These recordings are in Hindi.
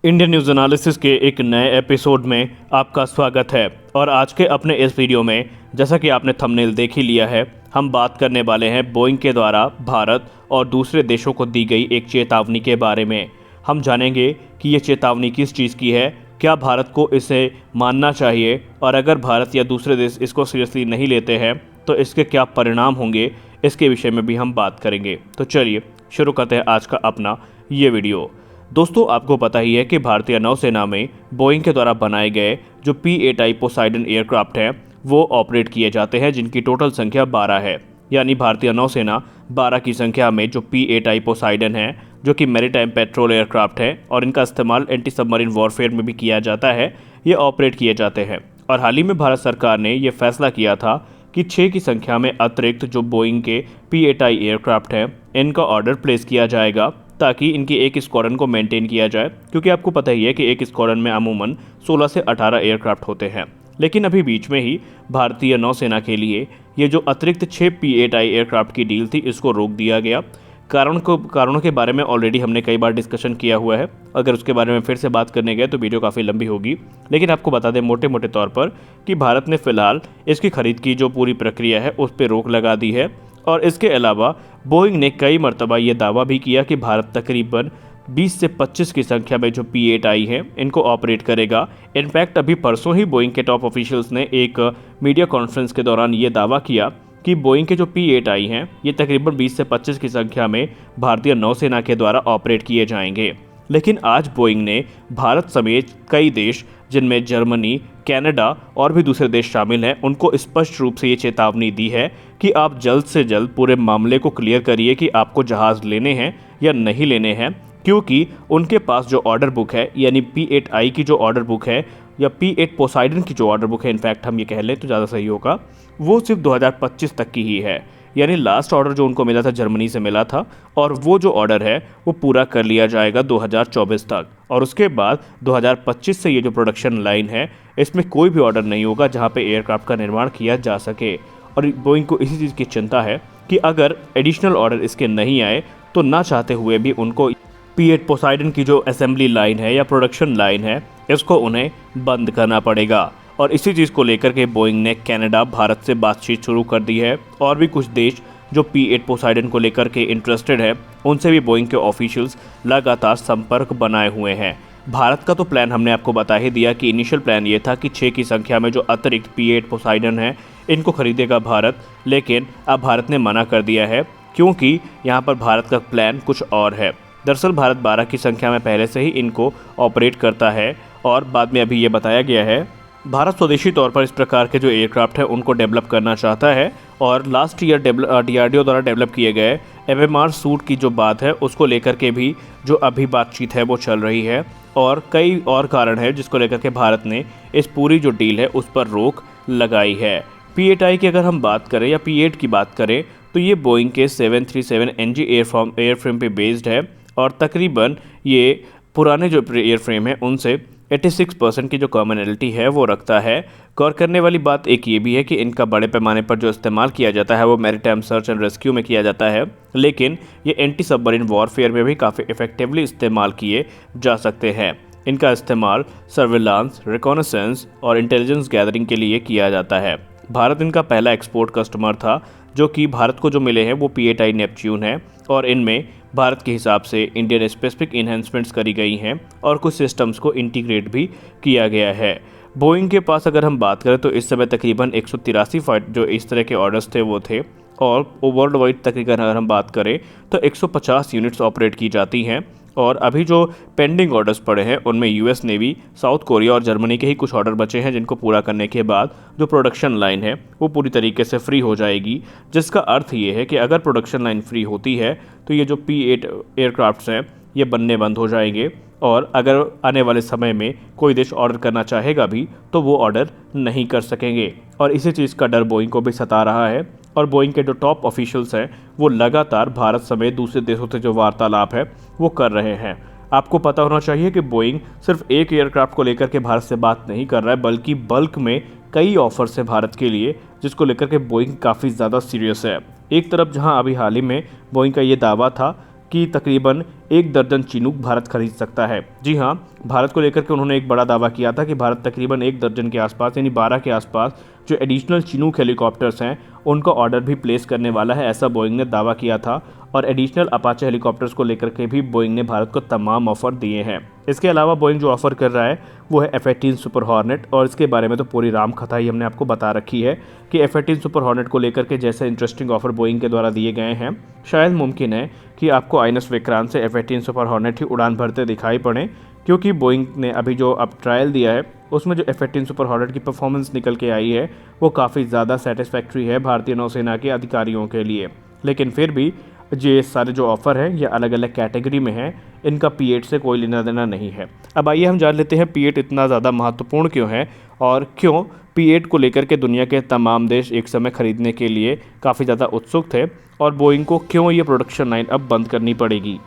इंडियन न्यूज़ एनालिसिस के एक नए एपिसोड में आपका स्वागत है। और आज के अपने इस वीडियो में, जैसा कि आपने थंबनेल देख ही लिया है, हम बात करने वाले हैं बोइंग के द्वारा भारत और दूसरे देशों को दी गई एक चेतावनी के बारे में। हम जानेंगे कि ये चेतावनी किस चीज़ की है, क्या भारत को इसे मानना चाहिए, और अगर भारत या दूसरे देश इसको सीरियसली नहीं लेते हैं तो इसके क्या परिणाम होंगे, इसके विषय में भी हम बात करेंगे। तो चलिए शुरू करते हैं आज का अपना ये वीडियो। दोस्तों, आपको पता ही है कि भारतीय नौसेना में बोइंग के द्वारा बनाए गए जो P-8I पोसाइडन एयरक्राफ्ट हैं वो ऑपरेट किए जाते हैं, जिनकी टोटल संख्या 12 है। यानी भारतीय नौसेना 12 की संख्या में जो P-8I पोसाइडन है, जो कि मैरीटाइम पेट्रोल एयरक्राफ्ट है और इनका इस्तेमाल एंटी सबमरीन वॉरफेयर में भी किया जाता है, ये ऑपरेट किए जाते हैं। और हाल ही में भारत सरकार ने ये फैसला किया था कि 6 की संख्या में अतिरिक्त जो बोइंग के P-8I एयरक्राफ्ट हैं इनका ऑर्डर प्लेस किया जाएगा, ताकि इनकी एक स्क्वाड्रन को मेंटेन किया जाए। क्योंकि आपको पता ही है कि एक स्क्वाड्रन में अमूमन 16 से 18 एयरक्राफ्ट होते हैं। लेकिन अभी बीच में ही भारतीय नौसेना के लिए ये जो अतिरिक्त 6 P-8I एयरक्राफ्ट की डील थी, इसको रोक दिया गया। कारणों के बारे में ऑलरेडी हमने कई बार डिस्कशन किया हुआ है। अगर उसके बारे में फिर से बात करने गए तो वीडियो काफ़ी लंबी होगी। लेकिन आपको बता दें मोटे मोटे तौर पर कि भारत ने फिलहाल इसकी खरीद की जो पूरी प्रक्रिया है उस पर रोक लगा दी है। और इसके अलावा बोइंग ने कई मरतबा ये दावा भी किया कि भारत तकरीबन 20 से 25 की संख्या में जो P-8I हैं इनको ऑपरेट करेगा। इनफैक्ट अभी परसों ही बोइंग के टॉप ऑफिशियल्स ने एक मीडिया कॉन्फ्रेंस के दौरान ये दावा किया कि बोइंग के जो P-8I हैं ये तकरीबन 20 से 25 की संख्या में भारतीय नौसेना के द्वारा ऑपरेट किए जाएंगे। लेकिन आज बोइंग ने भारत समेत कई देश, जिनमें जर्मनी, कनाडा और भी दूसरे देश शामिल हैं, उनको स्पष्ट रूप से ये चेतावनी दी है कि आप जल्द से जल्द पूरे मामले को क्लियर करिए कि आपको जहाज़ लेने हैं या नहीं लेने हैं। क्योंकि उनके पास जो ऑर्डर बुक है, यानी P-8I की जो ऑर्डर बुक है या P-8 पोसाइडन की जो ऑर्डर बुक है, इनफैक्ट हम ये कह लें तो ज़्यादा सही होगा, वो सिर्फ 2025 तक की ही है। यानी लास्ट ऑर्डर जो उनको मिला था जर्मनी से मिला था, और वो जो ऑर्डर है वो पूरा कर लिया जाएगा 2024 तक। और उसके बाद 2025 से ये जो प्रोडक्शन लाइन है इसमें कोई भी ऑर्डर नहीं होगा जहाँ पे एयरक्राफ्ट का निर्माण किया जा सके। और बोइंग को इसी चीज़ की चिंता है कि अगर एडिशनल ऑर्डर इसके नहीं आए तो ना चाहते हुए भी उनको P-8 पोसाइडन की जो असेंबली लाइन है या प्रोडक्शन लाइन है इसको उन्हें बंद करना पड़ेगा। और इसी चीज़ को लेकर के बोइंग ने कनाडा, भारत से बातचीत शुरू कर दी है। और भी कुछ देश जो P-8 पोसाइडन को लेकर के इंटरेस्टेड है, उनसे भी बोइंग के ऑफिशियल्स लगातार संपर्क बनाए हुए हैं। भारत का तो प्लान हमने आपको बता ही दिया कि इनिशियल प्लान ये था कि 6 की संख्या में जो अतिरिक्त P-8 पोसाइडन है इनको खरीदेगा भारत। लेकिन अब भारत ने मना कर दिया है, क्योंकि यहाँ पर भारत का प्लान कुछ और है। दरअसल भारत 12 की संख्या में पहले से ही इनको ऑपरेट करता है, और बाद में अभी ये बताया गया है भारत स्वदेशी तौर पर इस प्रकार के जो एयरक्राफ्ट हैं उनको डेवलप करना चाहता है। और लास्ट ईयर DRDO द्वारा डेवलप किए गए MMR सूट की जो बात है उसको लेकर के भी जो अभी बातचीत है वो चल रही है। और कई और कारण है जिसको लेकर के भारत ने इस पूरी जो डील है उस पर रोक लगाई है। P-8I की अगर हम बात करें या P-8 की बात करें तो ये बोइंग के 737NG एयरफ्रेम पे बेस्ड है। और तकरीबन ये पुराने जो एयरफ्रेम है उनसे 86% की जो कॉमनैलिटी है वो रखता है। गौर करने वाली बात एक ये भी है कि इनका बड़े पैमाने पर जो इस्तेमाल किया जाता है वो मैरीटाइम सर्च एंड रेस्क्यू में किया जाता है, लेकिन ये एंटी सबमरीन वॉरफेयर में भी काफ़ी इफेक्टिवली इस्तेमाल किए जा सकते हैं। इनका इस्तेमाल सर्विलांस, रिकॉनेसेंस और इंटेलिजेंस गैदरिंग के लिए किया जाता है। भारत इनका पहला एक्सपोर्ट कस्टमर था। जो कि भारत को जो मिले हैं वो P-8I नेपच्यून है, और इनमें भारत के हिसाब से इंडियन स्पेसिफिक इन्हेंसमेंट्स करी गई हैं और कुछ सिस्टम्स को इंटीग्रेट भी किया गया है। बोइंग के पास अगर हम बात करें तो इस समय तकरीबन 183 फाइट जो इस तरह के ऑर्डर्स थे वो थे, और वर्ल्ड वाइड तकरीबन अगर हम बात करें तो 150 यूनिट्स ऑपरेट की जाती हैं। और अभी जो पेंडिंग ऑर्डर्स पड़े हैं उनमें US नेवी, साउथ कोरिया और जर्मनी के ही कुछ ऑर्डर बचे हैं, जिनको पूरा करने के बाद जो प्रोडक्शन लाइन है वो पूरी तरीके से फ्री हो जाएगी। जिसका अर्थ ये है कि अगर प्रोडक्शन लाइन फ्री होती है तो ये जो P-8 एयरक्राफ्ट्स हैं ये बनने बंद हो जाएंगे। और अगर आने वाले समय में कोई देश ऑर्डर करना चाहेगा भी तो वो ऑर्डर नहीं कर सकेंगे। और इसी चीज़ का डर बोइंग को भी सता रहा है। और बोइंग के जो टॉप ऑफिशियल्स हैं वो लगातार भारत समेत दूसरे देशों से जो वार्तालाप है वो कर रहे हैं। आपको पता होना चाहिए कि बोइंग सिर्फ एक एयरक्राफ्ट को लेकर के भारत से बात नहीं कर रहा है, बल्कि बल्क में कई ऑफर्स है भारत के लिए, जिसको लेकर के बोइंग काफ़ी ज़्यादा सीरियस है। एक तरफ जहां अभी हाल ही में बोइंग का ये दावा था कि तकरीबन 1 दर्जन चिनूक भारत खरीद सकता है। जी हाँ, भारत को लेकर के उन्होंने एक बड़ा दावा किया था कि भारत तकरीबन 1 दर्जन के आसपास यानी 12 के आसपास जो एडिशनल चिनूक हेलीकॉप्टर्स हैं उनका ऑर्डर भी प्लेस करने वाला है, ऐसा बोइंग ने दावा किया था। और एडिशनल अपाचे हेलीकॉप्टर्स को लेकर के भी बोइंग ने भारत को तमाम ऑफर दिए हैं। इसके अलावा बोइंग जो ऑफर कर रहा है वो है F-18 सुपर हॉर्नेट, और इसके बारे में तो पूरी राम कथा ही हमने आपको बता रखी है कि F-18 सुपर हॉर्नेट को लेकर के जैसे इंटरेस्टिंग ऑफर बोइंग के द्वारा दिए गए हैं, शायद मुमकिन है कि आपको आइनस विक्रांत से F-18 सुपर हॉर्नेट ही उड़ान भरते दिखाई पड़े, क्योंकि बोइंग ने अभी जो अब ट्रायल दिया है उसमें जो F-18 सुपर हॉर्नेट की परफॉर्मेंस निकल के आई है वो काफ़ी ज़्यादा सेटिस्फैक्ट्री है भारतीय नौसेना के अधिकारियों के लिए। लेकिन फिर भी ये सारे जो ऑफ़र हैं ये अलग अलग कैटेगरी में हैं, इनका P-8 से कोई लेना देना नहीं है। अब आइए हम जान लेते हैं P-8 इतना ज़्यादा महत्वपूर्ण क्यों है और क्यों P-8 को लेकर के दुनिया के तमाम देश एक समय खरीदने के लिए काफ़ी ज़्यादा उत्सुक थे, और बोइंग को क्यों ये प्रोडक्शन लाइन अब बंद करनी पड़ेगी।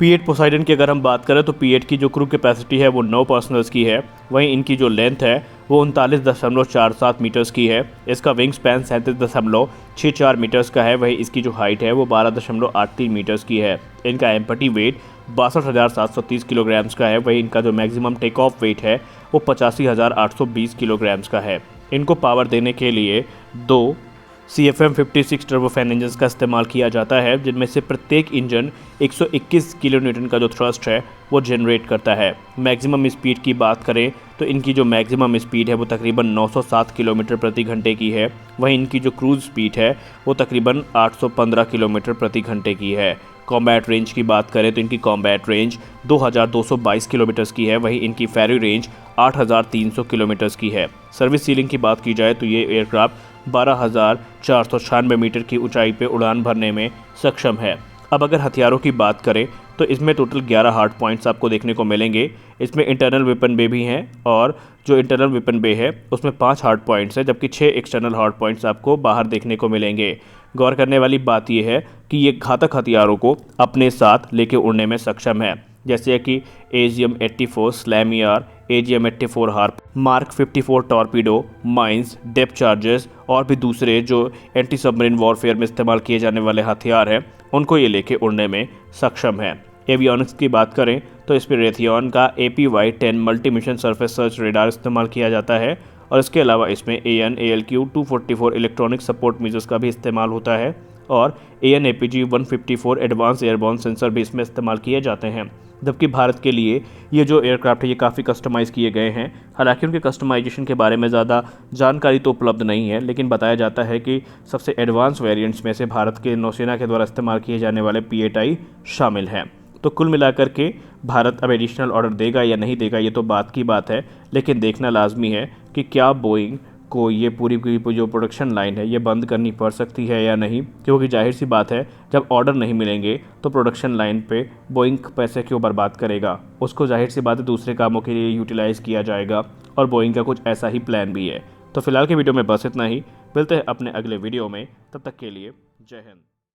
P-8 पोसाइडन की अगर हम बात करें तो P-8 की जो क्रू कैपेसिटी है वो 9 पर्सनल्स की है। वहीं इनकी जो लेंथ है वो 39.47 मीटर्स की है। इसका विंग स्पैन 37.64 मीटर्स का है। वहीं इसकी जो हाइट है वो 12.83 मीटर्स की है। इनका एम्पटी वेट 62,730 किलोग्राम्स का है। वहीं इनका जो मैक्सिमम टेक ऑफ वेट है वो 85,820 किलोग्राम्स का है। इनको पावर देने के लिए 2 CFM56 टर्बोफैन इंजन का इस्तेमाल किया जाता है, जिनमें से प्रत्येक इंजन 121 किलो न्यूटन का जो थ्रस्ट है वो जनरेट करता है। मैक्सिमम स्पीड की बात करें तो इनकी जो मैक्सिमम स्पीड है वो तकरीबन 907 किलोमीटर प्रति घंटे की है। वहीं इनकी जो क्रूज स्पीड है वो तकरीबन 815 किलोमीटर प्रति घंटे की है। कॉम्बैट रेंज की बात करें तो इनकी कॉम्बैट रेंज 2222 किलोमीटर्स की है। वहीं इनकी फेरी रेंज 8300 किलोमीटर्स की है। सर्विस सीलिंग की बात की जाए तो ये एयरक्राफ्ट 12,496 मीटर की ऊंचाई पे उड़ान भरने में सक्षम है। अब अगर हथियारों की बात करें तो इसमें टोटल 11 हार्ड पॉइंट्स आपको देखने को मिलेंगे। इसमें इंटरनल वेपन बे भी हैं, और जो इंटरनल वेपन बे है उसमें 5 हार्ड पॉइंट्स हैं, जबकि 6 एक्सटर्नल हार्ड पॉइंट्स आपको बाहर देखने को मिलेंगे। गौर करने वाली बात यह है कि ये घातक हथियारों को अपने साथ लेके उड़ने में सक्षम है, जैसे कि AGM-84 slam ER, AGM-84 harp, mark 54 torpedo, mines, depth charges और भी दूसरे जो एंटी सबमरीन वॉरफेयर में इस्तेमाल किए जाने वाले हथियार हैं उनको ये लेके उड़ने में सक्षम है। एवियोनिक्स की बात करें तो इस पर रेथियन का APY-10 multi mission surface search radar इस्तेमाल किया जाता है, और इसके अलावा इसमें AN/ALQ-244 इलेक्ट्रॉनिक सपोर्ट मीजर्स का भी इस्तेमाल होता है, और AN/APG-154 एडवांस एयरबॉर्न सेंसर भी इसमें इस्तेमाल किए जाते हैं। जबकि भारत के लिए ये जो एयरक्राफ्ट है ये काफ़ी कस्टमाइज़ किए गए हैं। हालांकि उनके कस्टमाइजेशन के बारे में ज़्यादा जानकारी तो उपलब्ध नहीं है, लेकिन बताया जाता है कि सबसे एडवांस वेरिएंट्स में से भारत के नौसेना के द्वारा इस्तेमाल किए जाने वाले P-8I शामिल हैं। तो कुल मिलाकर के भारत अब एडिशनल ऑर्डर देगा या नहीं देगा ये तो बात की बात है, लेकिन देखना लाजमी है कि क्या बोइंग को ये पूरी की जो प्रोडक्शन लाइन है ये बंद करनी पड़ सकती है या नहीं, क्योंकि जाहिर सी बात है जब ऑर्डर नहीं मिलेंगे तो प्रोडक्शन लाइन पे बोइंग पैसे क्यों बर्बाद करेगा, उसको जाहिर सी बात है दूसरे कामों के लिए यूटिलाइज़ किया जाएगा, और बोइंग का कुछ ऐसा ही प्लान भी है। तो फिलहाल के वीडियो में बस इतना ही, मिलते हैं अपने अगले वीडियो में, तब तक के लिए जय हिंद।